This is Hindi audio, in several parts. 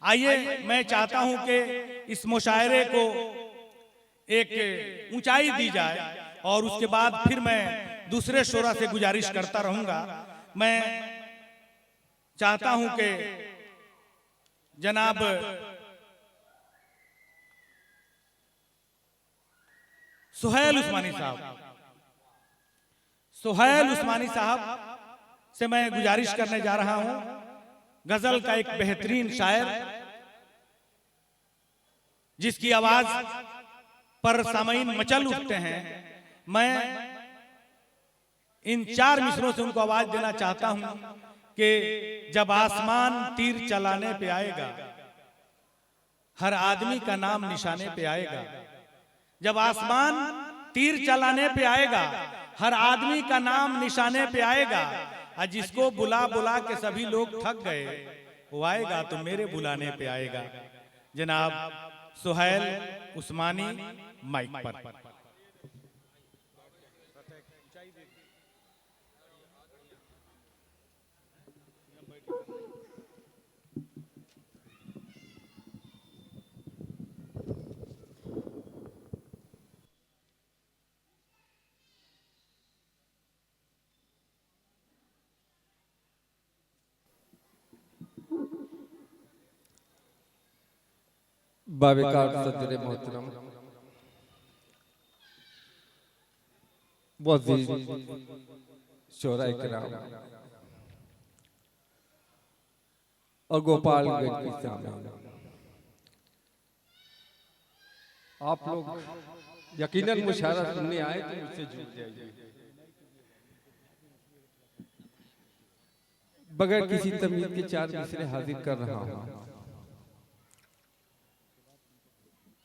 आइए मैं चाहता हूं कि इस मुशायरे को एक ऊंचाई दी जाए और उसके बाद फिर मैं दूसरे शोरा से गुजारिश करता रहूंगा। मैं चाहता हूं कि जनाब सुहेल उस्मानी साहब से मैं गुजारिश करने जा रहा हूं। गजल का एक बेहतरीन शायर जिसकी आवाज पर सामईन मचल उठते हैं, मैं इन 4 मिसरों से उनको आवाज देना चाहता हूं कि जब आसमान तीर चलाने पे आएगा, हर आदमी का नाम निशाने पे आएगा। जब आसमान तीर चलाने पे आएगा, हर आदमी का नाम निशाने पे आएगा। और जिसको बुला बुला के सभी लोग थक गए, वो आएगा तो मेरे बुलाने पे आएगा। जनाब सुहेल उस्मानी माइक पर। बाविकार सदर मोहतरम मुअज़्ज़िज़ शोरा इकराम और गोपालगंज की सामने आप लोग यकीनन मुशायरा सुनने आए तो मुझसे जुड़ जाइए। बगैर किसी तमीज़ के 4 मिसरे हाजिर कर रहा हूँ।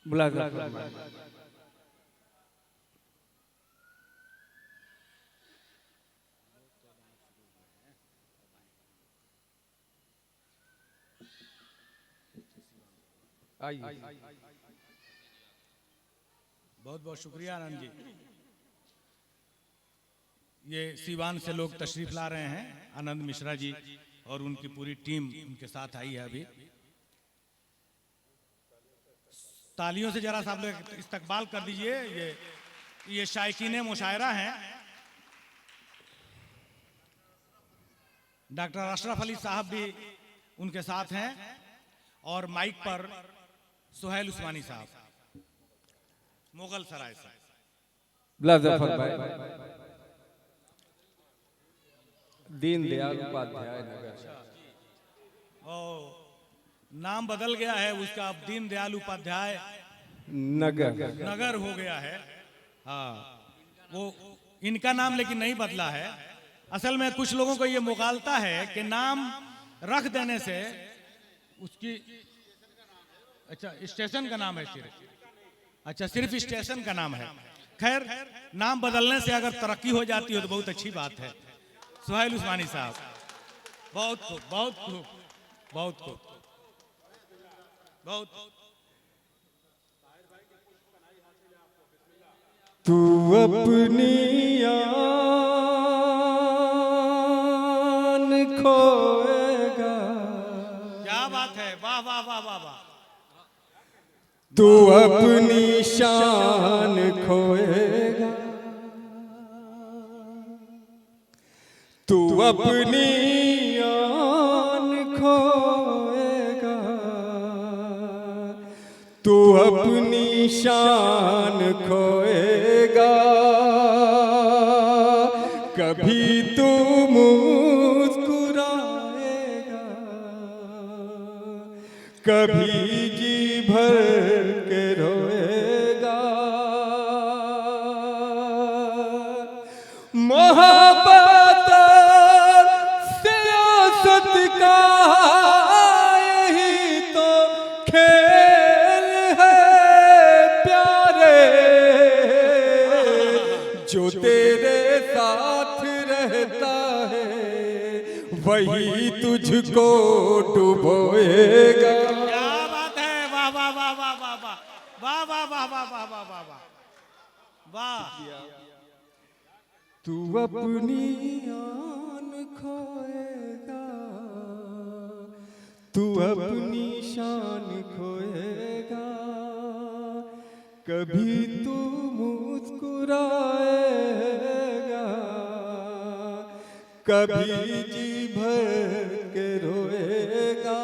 मुलाज़ा फरमाएं। आइए। बहुत बहुत शुक्रिया आनंद जी। ये सीवान से लोग तशरीफ ला रहे हैं, आनंद मिश्रा जी और उनकी पूरी टीम उनके साथ आई है। अभी तालियों से जरा सा आप लोग इस्तकबाल कर दीजिए। ये शायकीने मुशायरा हैं। डॉक्टर अशरफ अली साहब भी उनके साथ हैं और माइक पर सुहेल उस्मानी साहब मुगल सराय से। मुलाज़ा फरमाएं। दीनदयाल उपाध्याय नगर। नाम बदल गया है उसका, अब दीनदयाल उपाध्याय नगर हो गया है। हाँ, वो इनका नाम लेकिन नहीं बदला है। असल में कुछ लोगों को ये मुगालता है कि नाम रख देने से उसकी, अच्छा स्टेशन का नाम है सिर्फ, अच्छा सिर्फ स्टेशन का नाम है। खैर, नाम बदलने से अगर तरक्की हो जाती हो तो बहुत अच्छी बात है। सुहेल उस्मानी साहब, बहुत खूब, बहुत खूब, बहुत खूब, बहुत। तू अपनी आन खोएगा। क्या बात है, वाह वाह वाह वाह वाह। तू अपनी शान खोएगा, तू अपनी आन खोएगा, तू अपनी शान खोएगा। कभी तू मुस्कुराएगा, कभी जी भर के रोएगा। मोहब्बत सियासत का यही तो खेल है प्यारे, जो तेरे साथ रहता है वही तुझको डुबोएगा। क्या बात है, वाह वाह वाह वाह वाह वाह वाह वाह वाह वाह वाह वाह वाह वाह वाह। तू अपनी आन खोएगा, तू अपनी शान कभी तू मुस्कुराएगा, कभी जी भर के रोएगा।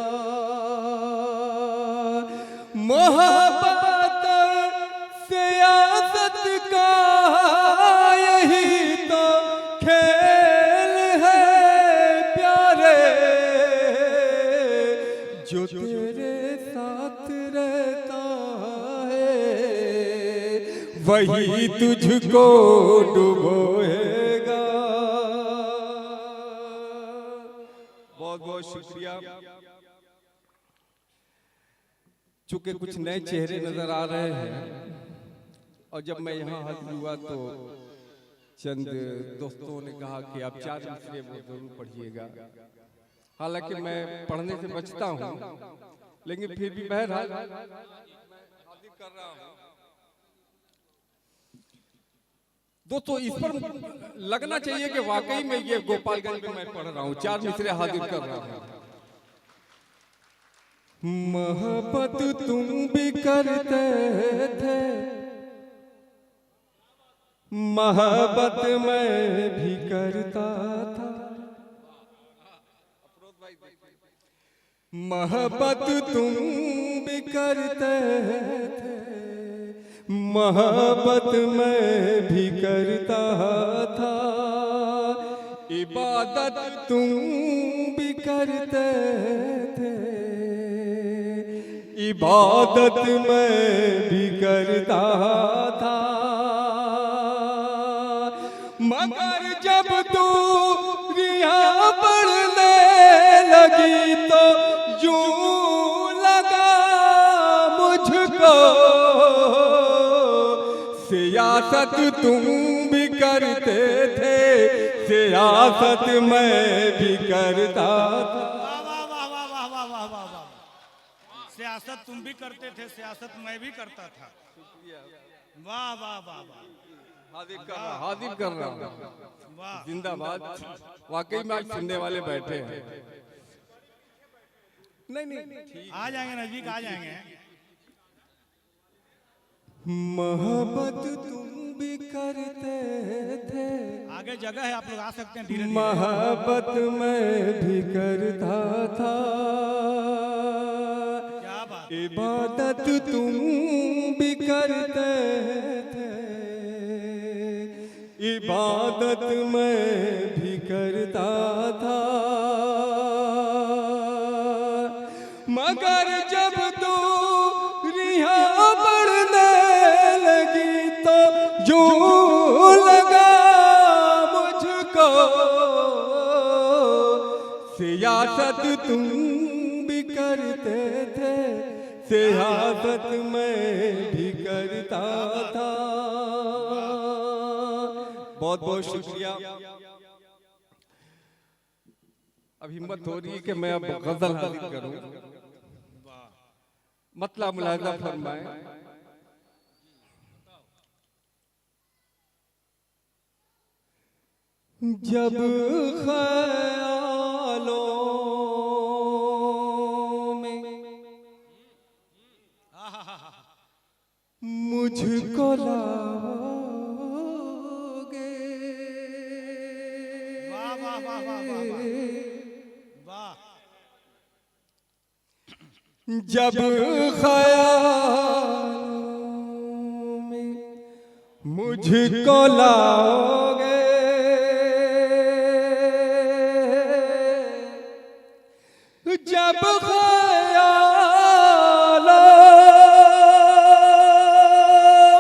मोहब्बत सियासत का यही तो खेल है प्यारे, जो तेरे साथ रहता है वही तुझको डुबोएगा। बहुत बहुत शुक्रिया। चूंकि कुछ नए चेहरे नजर आ रहे हैं और जब मैं यहाँ हाजिर हुआ तो चंद दोस्तों ने कहा कि आप 4 मिसरे वो जरूर पढ़िएगा। हालांकि मैं पढ़ने से बचता हूँ, लेकिन फिर भी बहरहाल हाजिर कर रहा हूँ। दोस्तों इस पर लगना चाहिए कि वाकई में ये गोपालगंज में मैं पढ़ रहा हूँ, 4 मिसरे हाजिर कर रहा हूँ। मोहब्बत तुम भी करते थे, मोहब्बत मैं भी करता था। मोहब्बत तुम भी करते थे, मोहब्बत मैं भी करता था। इबादत तुम भी करते थे, इबादत मैं भी करता था। मगर जब दूरियां बढ़ने लगी तो यूं लगा मुझको, सियासत तुम भी करते थे, सियासत मैं भी करता था। सियासत तुम भी करते थे, सियासत मैं भी करता था। वाह वाह वाह वाह, हाजिर कर रहा हूँ। वाह जिंदाबाद। वाकई में आज सुनने वाले बैठे हैं। नहीं आ जाएंगे, नजदीक आ जाएंगे। मोहब्बत तुम भी करते थे, आगे जगह है, आप लोग आ सकते हैं धीरे धीरे। मोहब्बत मैं भी करता था। क्या बात। इबादत तुम भी करते थे, इबादत मैं भी करता था। मगर जब दूरियां बढ़ने लगी तो यूं लगा मुझको, सियासत तुम भी करते थे, सियासत मैं भी करता था। बहुत बहुत शुक्रिया। अब हिम्मत हो रही है कि मैं अब गजल हाजिर करूं। मतलब मुलाहिजा फरमाएं। जब ख्यालों में मुझको लाओगे, वाह वाह वाह वाह वाह। जब ख्यालों में मुझको लाओगे, जब ख्यालों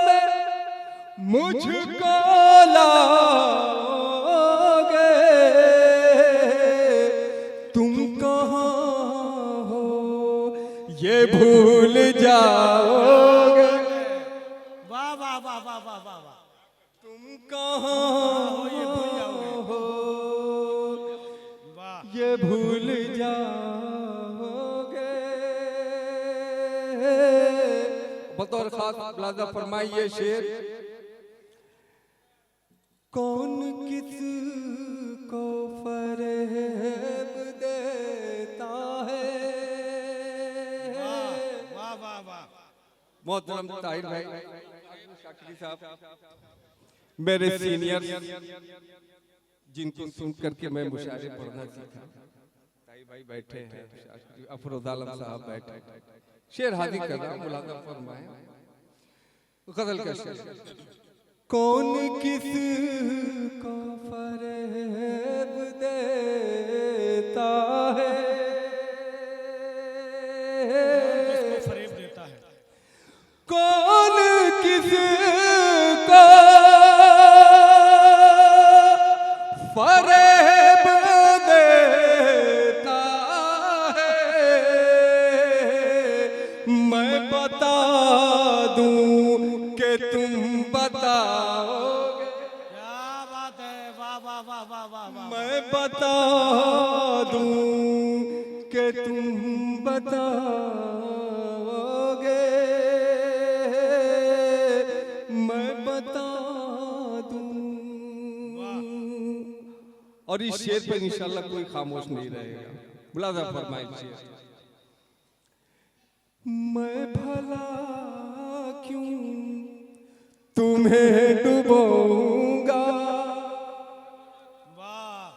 में मुझको लाओगे, तुम कहाँ हो ये भूल जाओगे। वाह वाह वाह वाह वाह वाह। तुम कहाँ हो ये भूल जाओगे। बतौर खास मुलाजा फरमाइए शेर। कौन किस को फरेब देता है। वाह वाह वाह। मोहतरम ताहिर भाई काकड़ी साहब मेरे सीनियर जिनको सुन करके मैं मुशायरे पढ़ना सीखा, ताई भाई बैठे हैं, अफरोज आलम साहब बैठे, शेर हादी कर रहा हूं, मुलाजा फरमाए। गजल का शेर, कौन किस को फरेब देता है, किसको फरेब देता है, कौन किस को फरेब देता है, मैं बता दूं कि तुम बताओगे। क्या बात है, वाह वाह वाह वाह वाह वाह। मैं बता दूं कि तुम बताओगे, मैं बता दूं। और इस शेर पर इंशाल्लाह कोई खामोश नहीं रहेगा। मुलाजा फरमाइए शेर, मैं भला क्यों तुम्हें डुबोऊंगा, वाह,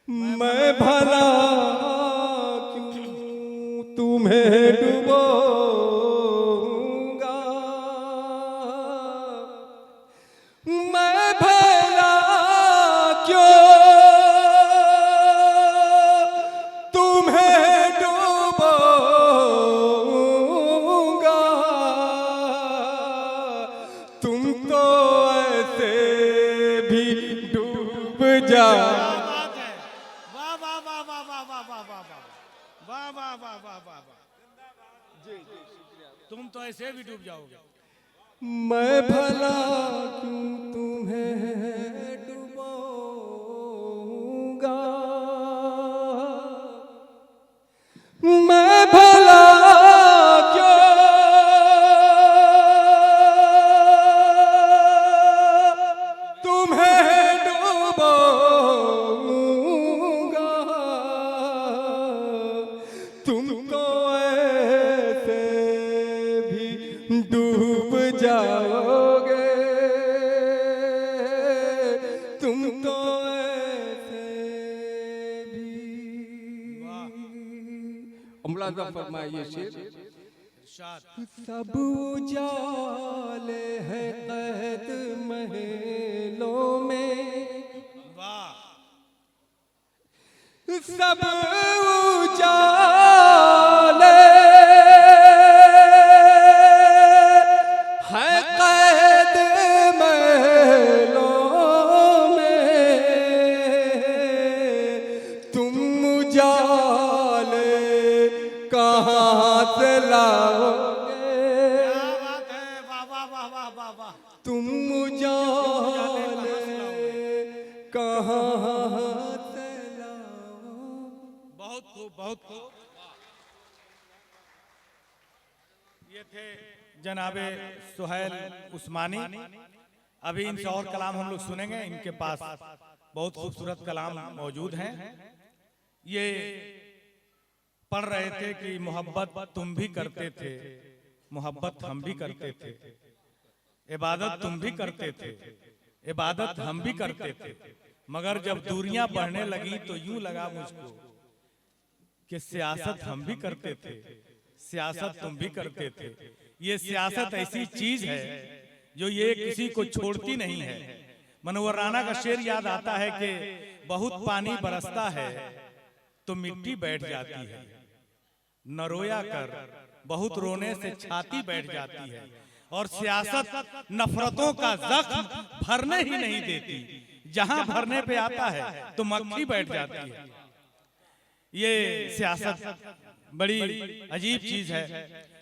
मैं भला क्यों तुम्हें डुबोऊंगा, मैं भला क्यों तुम्हें डुबोऊंगा, तुम तो ऐसे भी डूब जाओ। क्या बात है, वाह वाह वाह वाह वाह वाह वाह वाह वाह वाह वाह वाह वाह वाह वाह। तुम तो ऐसे भी डूब जाओगे। मैं भला क्यों तुम्हें डुबोऊंगा, मैं भला क्यों तुम्हें डुबोऊंगा, तुम तो ऐसे भी डूब जाओगे, तुम तो ऐसे भी। मुलाजा फरमाइए शेर, इरशाद, सब उजाले हैं कैद महलों में, वाह, सब उजाले हैं कैद महलों में, तुम उजाले कहाँ से लाओगे, क्या बात है, वाह वाह वाह वाह वाह वाह। तुम उजाले कहाँ से लाओगे। बहुत खूब, बहुत खूब। ये थे जनाबे सुहैल उस्मानी। अभी इनसे और कलाम हम लोग सुनेंगे, इनके पास बहुत खूबसूरत कलाम मौजूद हैं। ये पढ़ रहे थे कि मोहब्बत तुम भी करते थे, मोहब्बत हम भी करते थे, इबादत तुम भी करते थे, इबादत हम भी करते थे, मगर जब दूरियां बढ़ने लगी तो यूं लगा मुझको कि सियासत हम भी करते थे, सियासत तुम भी करते थे। ये सियासत ऐसी चीज है जो ये किसी को छोड़ती नहीं है। मनोहर राणा का शेर याद आता है कि बहुत पानी बरसता है तो मिट्टी बैठ जाती है, न रोया कर बहुत रोने से छाती बैठ जाती है, और सियासत नफरतों का जख्म भरने ही नहीं देती, जहां भरने पे आता है तो मक्खी बैठ जाती है। ये सियासत बड़ी अजीब चीज है।